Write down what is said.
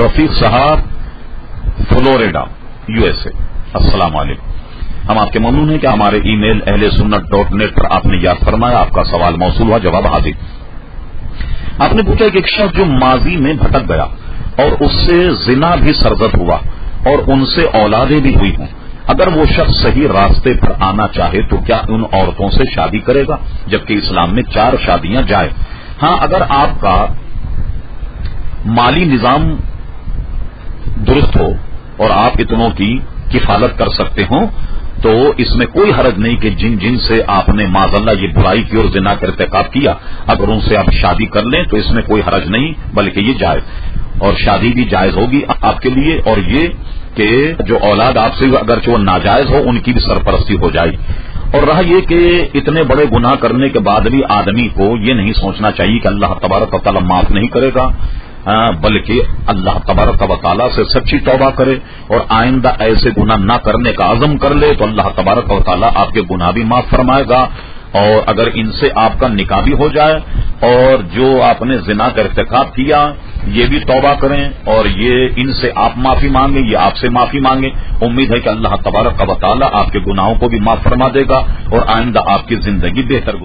رفیق صاحب Florida USA، السلام علیکم. ہم آپ کے ممنون ہیں کہ ہمارے ای میل ahlsunnat.net پر آپ نے یاد فرمایا. آپ کا سوال موصول ہوا، جواب حاضر. آپ نے پوچھا کہ ایک شخص جو ماضی میں بھٹک گیا اور اس سے زنا بھی سرزد ہوا اور ان سے اولادیں بھی ہوئی ہوں، اگر وہ شخص صحیح راستے پر آنا چاہے تو کیا ان عورتوں سے شادی کرے گا، جبکہ اسلام میں 4 شادیاں جائز؟ ہاں، اگر آپ کا مالی نظام درست ہو اور آپ اتنوں کی کفالت کر سکتے ہوں تو اس میں کوئی حرج نہیں کہ جن سے آپ نے معذاللہ یہ برائی کی اور زنا کا ارتکاب کیا، اگر ان سے آپ شادی کر لیں تو اس میں کوئی حرج نہیں، بلکہ یہ جائز، اور شادی بھی جائز ہوگی آپ کے لیے. اور یہ کہ جو اولاد آپ سے اگرچہ وہ ناجائز ہو ان کی بھی سرپرستی ہو جائے. اور رہا یہ کہ اتنے بڑے گناہ کرنے کے بعد بھی آدمی کو یہ نہیں سوچنا چاہیے کہ اللہ تبارک و تعالی معاف نہیں کرے گا، بلکہ اللہ تبارک و تعالی سے سچی توبہ کرے اور آئندہ ایسے گناہ نہ کرنے کا عزم کر لے تو اللہ تبارک و تعالی آپ کے گناہ بھی معاف فرمائے گا. اور اگر ان سے آپ کا نکاح بھی ہو جائے اور جو آپ نے زنا کا ارتکاب کیا یہ بھی توبہ کریں اور یہ ان سے آپ معافی مانگیں، یہ آپ سے معافی مانگیں، امید ہے کہ اللہ تبارک و تعالی آپ کے گناہوں کو بھی معاف فرما دے گا اور آئندہ آپ کی زندگی بہتر